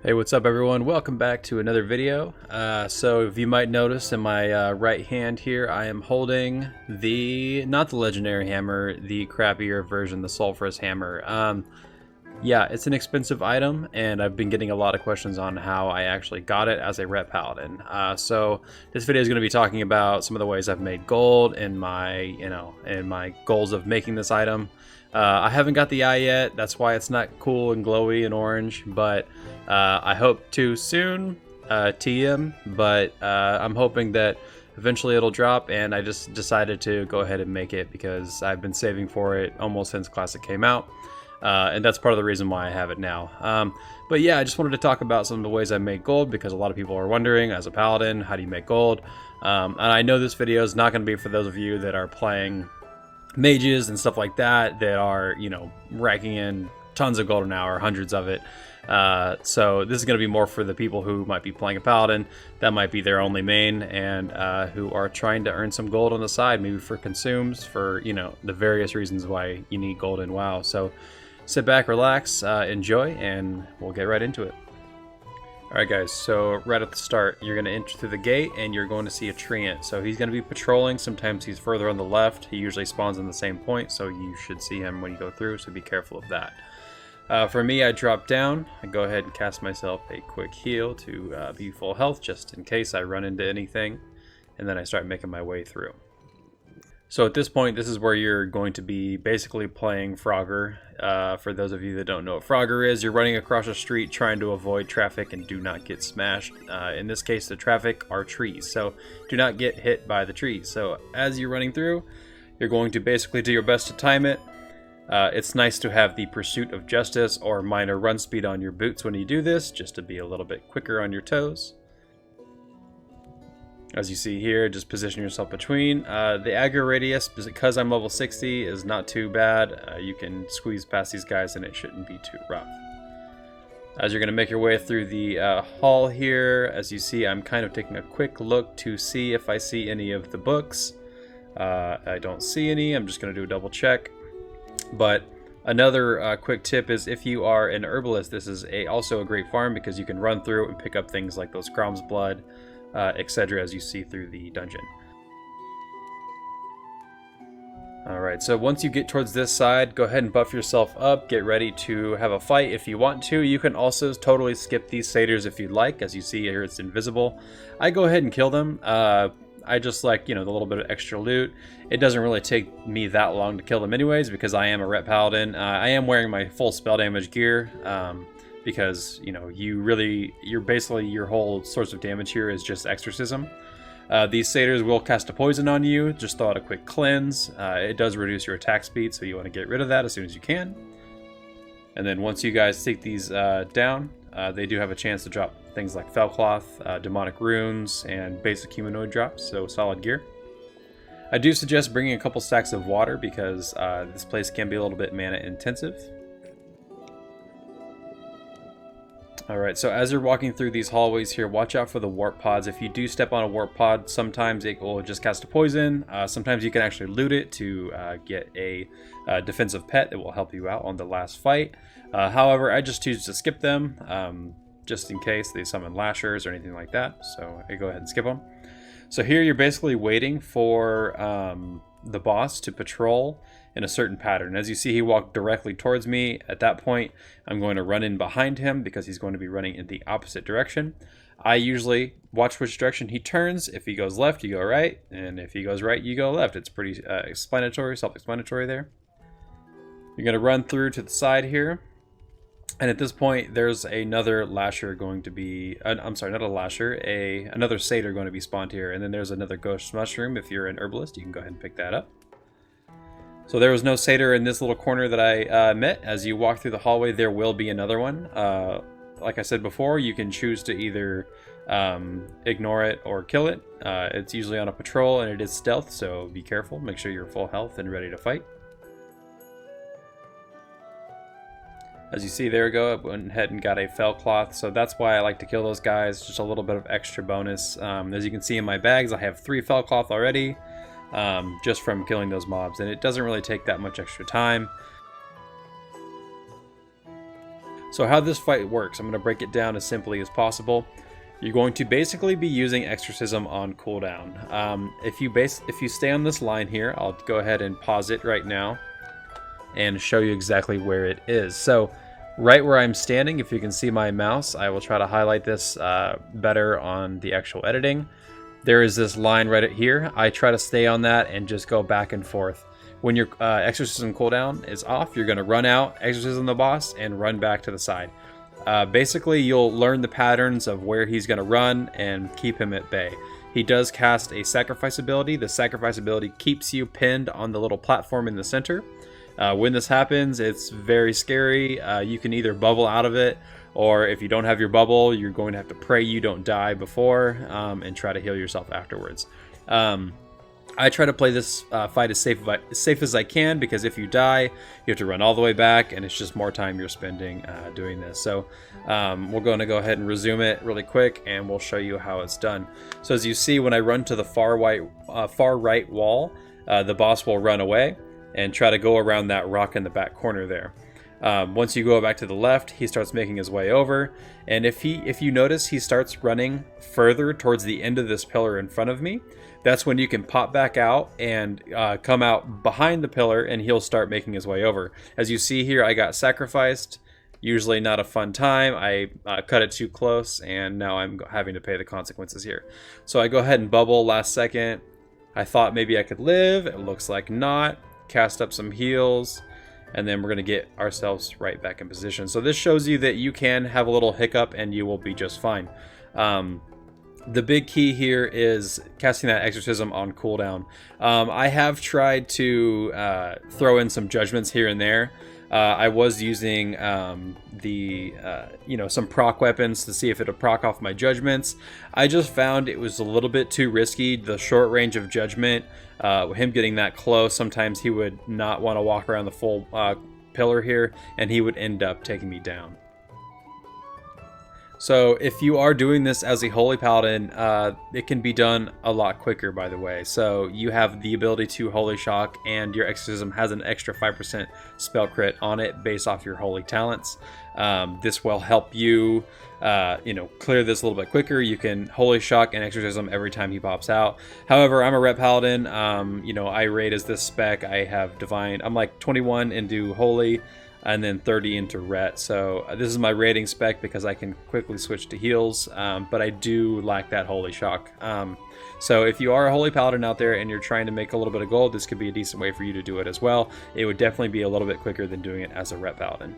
Hey, what's up everyone? Welcome back to another video. So if you might notice in my right hand here, I am holding not the legendary hammer, the crappier version, the sulfurous hammer. Yeah, it's an expensive item, and I've been getting a lot of questions on how I actually got it as a ret paladin. So this video is going to be talking about some of the ways I've made gold and my goals of making this item. I haven't got the eye yet, that's why it's not cool and glowy and orange, but I hope to soon, TM, but I'm hoping that eventually it'll drop, and I just decided to go ahead and make it because I've been saving for it almost since Classic came out, and that's part of the reason why I have it now. But yeah, I just wanted to talk about some of the ways I make gold because a lot of people are wondering, as a paladin, how do you make gold? And I know this video is not going to be for those of you that are playing mages and stuff like that are, racking in tons of gold an hour, hundreds of it. So this is going to be more for the people who might be playing a paladin, that might be their only main, and who are trying to earn some gold on the side, maybe for consumes, for the various reasons why you need gold in WoW. So sit back, relax, enjoy, and we'll get right into it. Alright guys, so right at the start, you're going to enter through the gate and you're going to see a treant. So he's going to be patrolling. Sometimes he's further on the left. He usually spawns in the same point, so you should see him when you go through, so be careful of that. For me, I drop down. I go ahead and cast myself a quick heal to be full health, just in case I run into anything, and then I start making my way through. So at this point, this is where you're going to be basically playing Frogger. For those of you that don't know what Frogger is, you're running across a street trying to avoid traffic and do not get smashed. In this case, the traffic are trees, so do not get hit by the trees. So as you're running through, you're going to basically do your best to time it. It's nice to have the Pursuit of Justice or minor run speed on your boots when you do this, just to be a little bit quicker on your toes. As you see here, just position yourself between. The aggro radius, because I'm level 60, is not too bad. You can squeeze past these guys and it shouldn't be too rough. As you're going to make your way through the hall here, as you see, I'm kind of taking a quick look to see if I see any of the books. I don't see any. I'm just going to do a double check. But another quick tip is, if you are an herbalist, this is also a great farm because you can run through and pick up things like those Crom's Blood, etc. as you see through the dungeon. Alright, so once you get towards this side, go ahead and buff yourself up, get ready to have a fight if you want to. You can also totally skip these satyrs if you'd like. As you see here, it's invisible. I go ahead and kill them. I just like, the little bit of extra loot. It doesn't really take me that long to kill them anyways because I am a ret paladin. I am wearing my full spell damage gear. Because you're basically, your whole source of damage here is just exorcism. These satyrs will cast a poison on you. Just throw out a quick cleanse. It does reduce your attack speed, so you want to get rid of that as soon as you can. And then once you guys take these down, they do have a chance to drop things like Fellcloth, demonic runes, and basic humanoid drops, so solid gear. I do suggest bringing a couple stacks of water because this place can be a little bit mana intensive. Alright, so as you're walking through these hallways here, watch out for the warp pods. If you do step on a warp pod, sometimes it will just cast a poison. Sometimes you can actually loot it to get a defensive pet that will help you out on the last fight. However, I just choose to skip them, just in case they summon lashers or anything like that. So I go ahead and skip them. So here you're basically waiting for the boss to patrol in a certain pattern. As you see, he walked directly towards me. At that point, I'm going to run in behind him because he's going to be running in the opposite direction. I usually watch which direction he turns. If he goes left, you go right, and if he goes right, you go left. It's pretty self-explanatory there. You're going to run through to the side here, and at this point, there's another lasher going to be, I'm sorry, not a lasher, another satyr going to be spawned here, and then there's another ghost mushroom. If you're an herbalist, you can go ahead and pick that up. So there was no satyr in this little corner that I met. As you walk through the hallway, there will be another one. Like I said before, you can choose to either ignore it or kill it. It's usually on a patrol and it is stealth, so be careful. Make sure you're full health and ready to fight. As you see, there we go. I went ahead and got a Fellcloth, so that's why I like to kill those guys. Just a little bit of extra bonus. As you can see in my bags, I have 3 Fellcloth already. Just from killing those mobs, and it doesn't really take that much extra time. So how this fight works, I'm going to break it down as simply as possible. You're going to basically be using Exorcism on cooldown. If you stay on this line here, I'll go ahead and pause it right now and show you exactly where it is. So right where I'm standing, if you can see my mouse, I will try to highlight this better on the actual editing. There is this line right here. I try to stay on that and just go back and forth. When your Exorcism cooldown is off, you're going to run out, Exorcism the boss, and run back to the side. Basically, you'll learn the patterns of where he's going to run and keep him at bay. He does cast a sacrifice ability. The sacrifice ability keeps you pinned on the little platform in the center. When this happens, it's very scary. You can either bubble out of it, or if you don't have your bubble, you're going to have to pray you don't die before and try to heal yourself afterwards. I try to play this fight as safe as I can, because if you die, you have to run all the way back, and it's just more time you're spending doing this. So we're going to go ahead and resume it really quick, and we'll show you how it's done. So as you see, when I run to the far right wall, the boss will run away and try to go around that rock in the back corner there. Once you go back to the left, he starts making his way over, and if you notice, he starts running further towards the end of this pillar in front of me. That's when you can pop back out and come out behind the pillar, and he'll start making his way over. As you see here, I got sacrificed. Usually not a fun time. I cut it too close, and now I'm having to pay the consequences here. So I go ahead and bubble last second. I thought maybe I could live. It looks like not. Cast up some heals, and then we're going to get ourselves right back in position. So this shows you that you can have a little hiccup and you will be just fine. The big key here is casting that Exorcism on cooldown. I have tried to throw in some judgments here and there. I was using some proc weapons to see if it would proc off my judgments. I just found it was a little bit too risky. The short range of judgment, him getting that close, sometimes he would not want to walk around the full pillar here, and he would end up taking me down. So if you are doing this as a Holy Paladin, it can be done a lot quicker, by the way. So you have the ability to Holy Shock, and your Exorcism has an extra 5% spell crit on it based off your Holy Talents. This will help you, clear this a little bit quicker. You can Holy Shock and Exorcism every time he pops out. However, I'm a Ret Paladin. I rate as this spec. I have Divine. I'm like 21 into Holy, and then 30 into Ret. So this is my rating spec because I can quickly switch to heals, but I do like that Holy Shock. So if you are a Holy Paladin out there and you're trying to make a little bit of gold, this could be a decent way for you to do it as well. It would definitely be a little bit quicker than doing it as a Ret Paladin.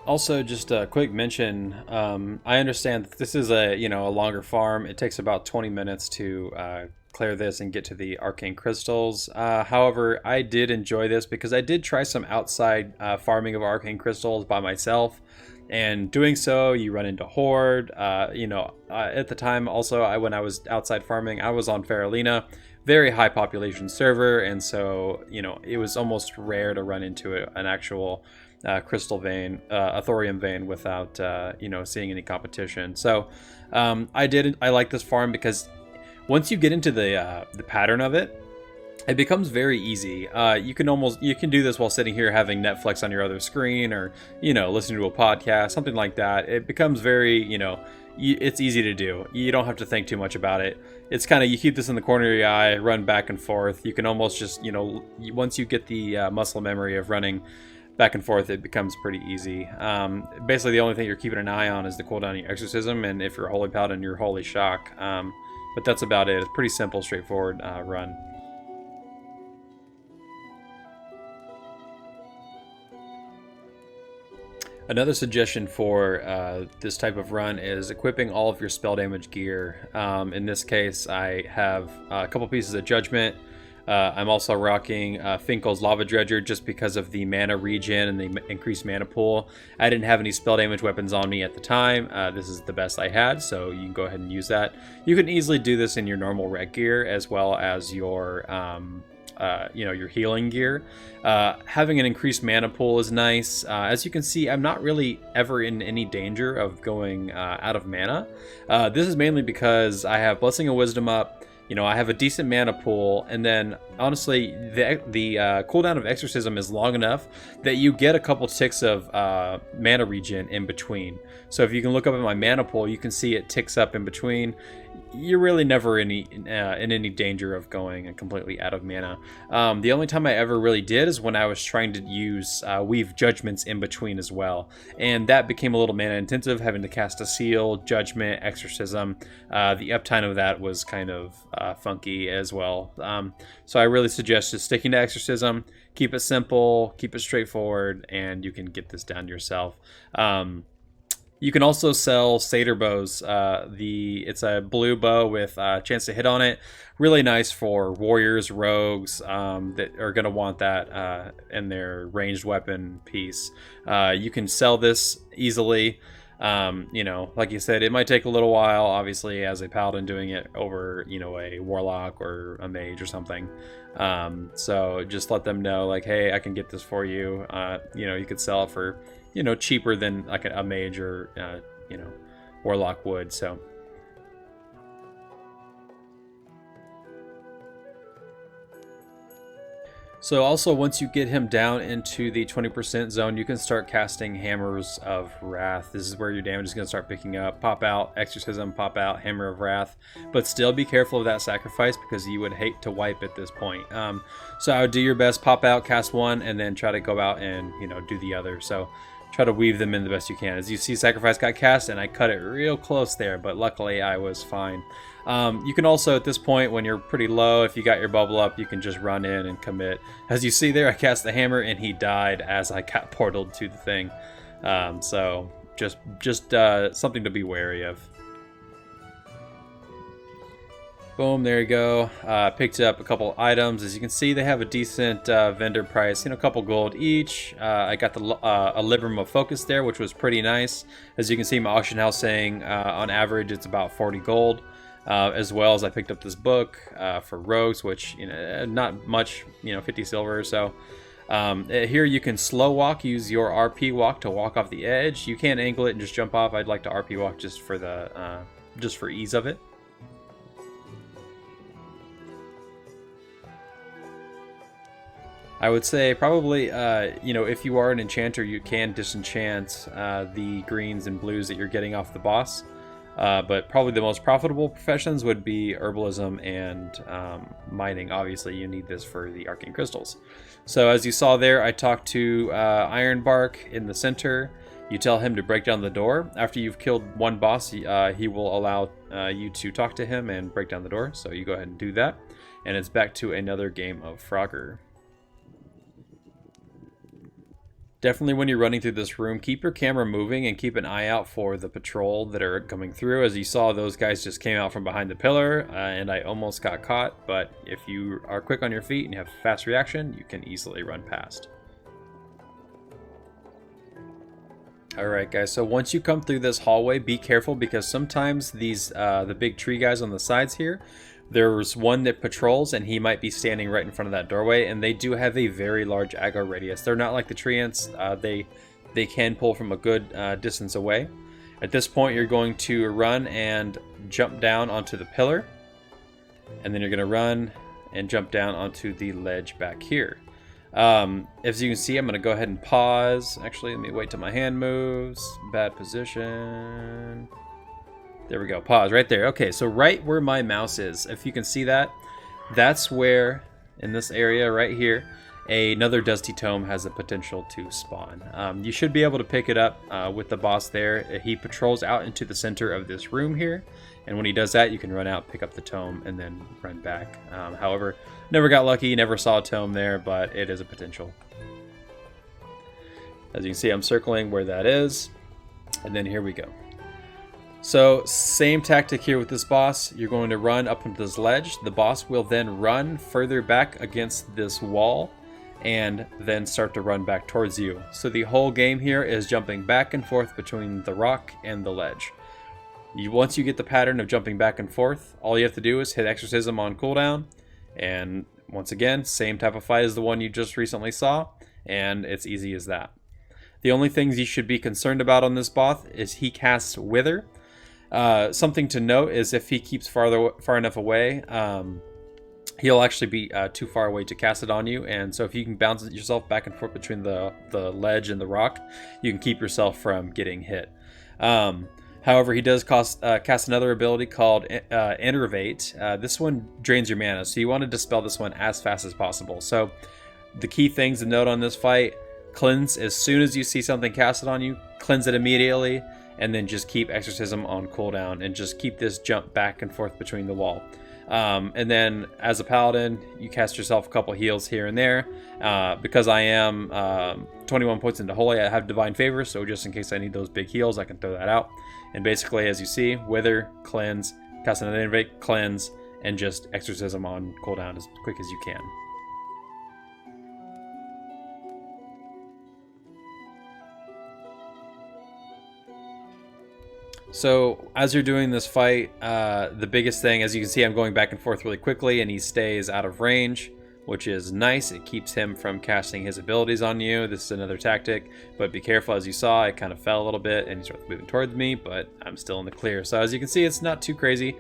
Also, just a quick mention, I understand that this is a longer farm. It takes about 20 minutes to clear this and get to the arcane crystals. However, I did enjoy this because I did try some outside farming of arcane crystals by myself, and doing so you run into horde. At the time also, when I was outside farming, I was on Faralina, very high population server, and so it was almost rare to run into an actual crystal vein, a thorium vein, without seeing any competition. So I like this farm because once you get into the pattern of it, it becomes very easy. You can do this while sitting here having Netflix on your other screen, or listening to a podcast, something like that. It becomes very it's easy to do. You don't have to think too much about it. It's kind of, you keep this in the corner of your eye, run back and forth. You can almost just once you get the muscle memory of running back and forth, it becomes pretty easy. Basically, the only thing you're keeping an eye on is the cooldown of your Exorcism, and if you're a Holy Paladin, your Holy Shock. But that's about it. It's pretty simple, straightforward run. Another suggestion for this type of run is equipping all of your spell damage gear. In this case, I have a couple pieces of Judgment. I'm also rocking Finkel's Lava Dredger just because of the mana regen and the increased mana pool. I didn't have any spell damage weapons on me at the time. This is the best I had, so you can go ahead and use that. You can easily do this in your normal ret gear as well as your your healing gear. Having an increased mana pool is nice. As you can see, I'm not really ever in any danger of going out of mana. This is mainly because I have Blessing of Wisdom up. you know, I have a decent mana pool, and then honestly, the cooldown of Exorcism is long enough that you get a couple ticks of mana regen in between. So if you can look up at my mana pool, you can see it ticks up in between. You're really never in any danger of going completely out of mana. The only time I ever really did is when I was trying to use Weave Judgments in between as well, and that became a little mana intensive, having to cast a Seal, Judgment, Exorcism. The uptime of that was kind of funky as well. So I really suggest just sticking to Exorcism. Keep it simple, keep it straightforward, and you can get this down yourself. You can also sell satyr bows. It's a blue bow with a chance to hit on it. Really nice for warriors, rogues that are going to want that in their ranged weapon piece. You can sell this easily. You know, like you said, it might take a little while, obviously, as a paladin doing it over, you know, a warlock or a mage or something. So just let them know, like, hey, I can get this for you. You know, you could sell it for, you know, cheaper than like a mage or, you know, warlock would. So also, once you get him down into the 20% zone, you can start casting Hammers of Wrath. This is where your damage is going to start picking up. Pop out Exorcism, pop out Hammer of Wrath. But still be careful of that sacrifice, because you would hate to wipe at this point. So I would do your best, pop out, cast one, and then try to go out and, you know, do the other. So try to weave them in the best you can. As you see, sacrifice got cast, and I cut it real close there, but luckily I was fine. You can also, at this point, when you're pretty low, if you got your bubble up, you can just run in and commit. As you see there, I cast the hammer, and he died as I got portaled to the thing. So just something to be wary of. Boom, there you go. Picked up a couple items. As you can see, they have a decent vendor price, you know, a couple gold each. I got the a Librum of Focus there, which was pretty nice. As you can see, my auction house saying on average it's about 40 gold. As well as I picked up this book for rogues, which, you know, not much, you know, 50 silver or so. Here you can slow walk, use your RP walk to walk off the edge. You can't angle it and just jump off. I'd like to RP walk just for the just for ease of it. I would say probably, you know, if you are an enchanter, you can disenchant the greens and blues that you're getting off the boss. But probably the most profitable professions would be herbalism and mining. Obviously, you need this for the arcane crystals. So as you saw there, I talked to Ironbark in the center. You tell him to break down the door. After you've killed one boss, he will allow you to talk to him and break down the door. So you go ahead and do that. And it's back to another game of Frogger. Definitely when you're running through this room, keep your camera moving and keep an eye out for the patrol that are coming through. As you saw, those guys just came out from behind the pillar and I almost got caught. But if you are quick on your feet and you have fast reaction, you can easily run past. Alright guys, so once you come through this hallway, be careful, because sometimes these the big tree guys on the sides here, there's one that patrols and he might be standing right in front of that doorway, and they do have a very large aggro radius. They're not like the tree ants. They can pull from a good distance away. At this point, you're going to run and jump down onto the pillar, and then you're going to run and jump down onto the ledge back here. As you can see, I'm going to go ahead and pause. Actually, let me wait till my hand moves. Bad position. There we go. Pause right there. Okay, so right where my mouse is, if you can see that, that's where, in this area right here, another Dusty Tome has the potential to spawn. You should be able to pick it up with the boss there. He patrols out into the center of this room here, and when he does that, you can run out, pick up the tome, and then run back. However, never got lucky, never saw a tome there, but it is a potential. As you can see, I'm circling where that is, and then here we go. So, same tactic here with this boss. You're going to run up into this ledge. The boss will then run further back against this wall and then start to run back towards you. So the whole game here is jumping back and forth between the rock and the ledge. Once you get the pattern of jumping back and forth, all you have to do is hit Exorcism on cooldown. And once again, same type of fight as the one you just recently saw. And it's easy as that. The only things you should be concerned about on this boss is he casts Wither. Something to note is if he keeps far enough away, he'll actually be too far away to cast it on you. And so if you can bounce yourself back and forth between the ledge and the rock, you can keep yourself from getting hit. However, he does cast another ability called Enervate. This one drains your mana, so you want to dispel this one as fast as possible. So the key things to note on this fight: cleanse as soon as you see something casted on you, cleanse it immediately, and then just keep Exorcism on cooldown, and just keep this jump back and forth between the wall. And then as a paladin, you cast yourself a couple heals here and there. Because I am 21 points into holy, I have divine favor, so just in case I need those big heals, I can throw that out. And basically, as you see, wither, cleanse, cast another innovate, cleanse, and just exorcism on cooldown as quick as you can. So as you're doing this fight, the biggest thing, as you can see, I'm going back and forth really quickly, and he stays out of range, which is nice. It keeps him from casting his abilities on you. This is another tactic, but be careful. As you saw, I kind of fell a little bit, and he starts moving towards me, but I'm still in the clear. So as you can see, it's not too crazy.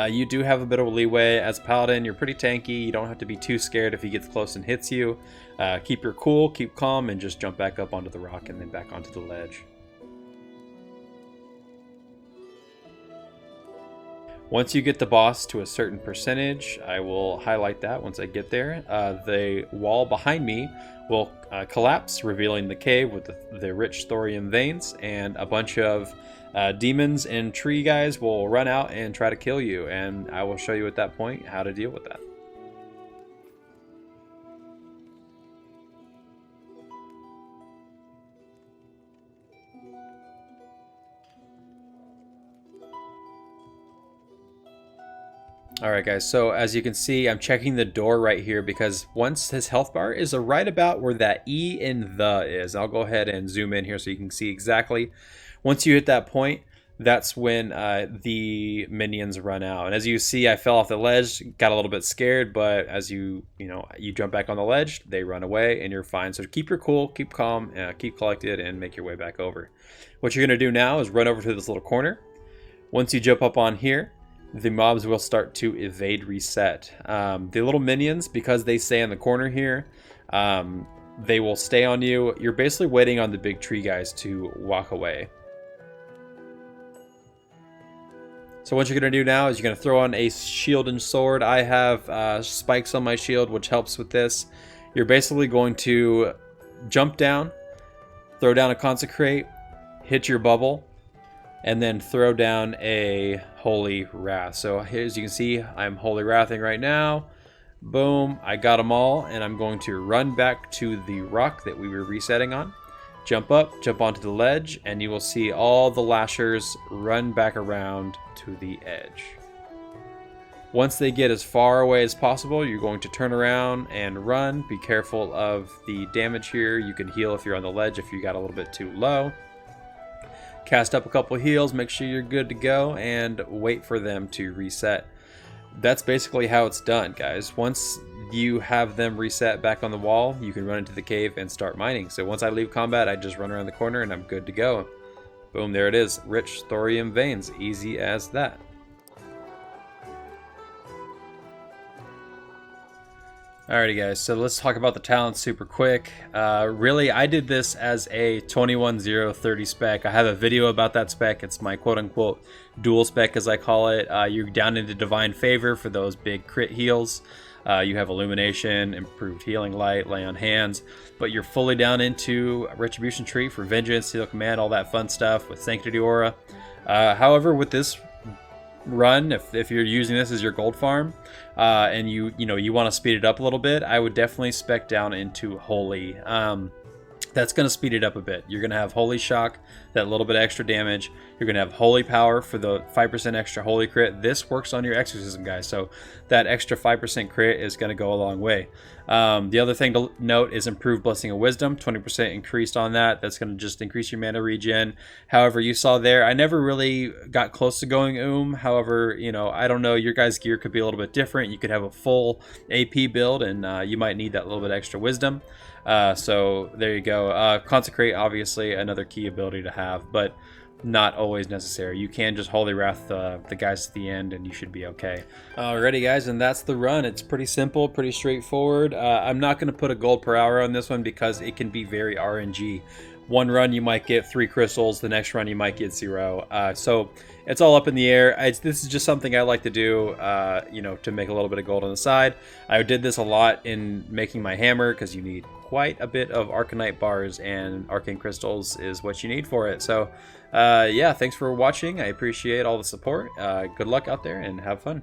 You do have a bit of a leeway. As a paladin, you're pretty tanky. You don't have to be too scared if he gets close and hits you. Keep your cool, keep calm, and just jump back up onto the rock and then back onto the ledge. Once you get the boss to a certain percentage, I will highlight that once I get there. The wall behind me will collapse, revealing the cave with the rich thorium veins, and a bunch of demons and tree guys will run out and try to kill you, and I will show you at that point how to deal with that. Alright guys, so as you can see, I'm checking the door right here because once his health bar is right about where that E in the is. I'll go ahead and zoom in here so you can see exactly. Once you hit that point, that's when the minions run out. And as you see, I fell off the ledge, got a little bit scared, but as you jump back on the ledge, they run away and you're fine. So keep your cool, keep calm, keep collected, and make your way back over. What you're going to do now is run over to this little corner. Once you jump up on here, the mobs will start to evade reset. The little minions, because they stay in the corner here, they will stay on you. You're basically waiting on the big tree guys to walk away. So what you're going to do now is you're going to throw on a shield and sword. I have spikes on my shield, which helps with this. You're basically going to jump down, throw down a consecrate, hit your bubble, and then throw down a Holy Wrath. So here, as you can see, I'm Holy Wrathing right now. Boom, I got them all, and I'm going to run back to the rock that we were resetting on. Jump up, jump onto the ledge, and you will see all the lashers run back around to the edge. Once they get as far away as possible, you're going to turn around and run. Be careful of the damage here. You can heal if you're on the ledge if you got a little bit too low. Cast up a couple heals, make sure you're good to go, and wait for them to reset. That's basically how it's done, guys. Once you have them reset back on the wall, you can run into the cave and start mining. So once I leave combat, I just run around the corner and I'm good to go. Boom, there it is. Rich thorium veins. Easy as that. Alrighty guys, so let's talk about the talents super quick. Really, I did this as a 21-0-30 spec. I have a video about that spec. It's my quote-unquote dual spec, as I call it. You're down into Divine Favor for those big crit heals. You have Illumination, Improved Healing Light, Lay on Hands, but you're fully down into Retribution Tree for Vengeance, Seal Command, all that fun stuff with Sanctity Aura. However, with this run, if you're using this as your gold farm, and you want to speed it up a little bit, I would definitely spec down into Holy. That's going to speed it up a bit. You're going to have Holy Shock, that little bit extra damage. You're going to have Holy Power for the 5% extra Holy Crit. This works on your Exorcism, guys, so that extra 5% crit is going to go a long way. The other thing to note is Improved Blessing of Wisdom, 20% increased on that. That's going to just increase your mana regen. However, you saw there, I never really got close to going However, I don't know, your guys' gear could be a little bit different. You could have a full AP build, and you might need that little bit extra wisdom. So there you go. Consecrate, obviously, another key ability to have. But not always necessary. You can just Holy Wrath the guys to the end and you should be okay. Alrighty guys, and that's the run. It's pretty simple, pretty straightforward. I'm not going to put a gold per hour on this one because it can be very RNG. One run you might get 3 crystals, the next run you might get 0. So it's all up in the air. This is just something I like to do, you know, to make a little bit of gold on the side. I did this a lot in making my hammer because you need quite a bit of Arcanite bars, and Arcane Crystals is what you need for it. So yeah, thanks for watching. I appreciate all the support. Good luck out there and have fun.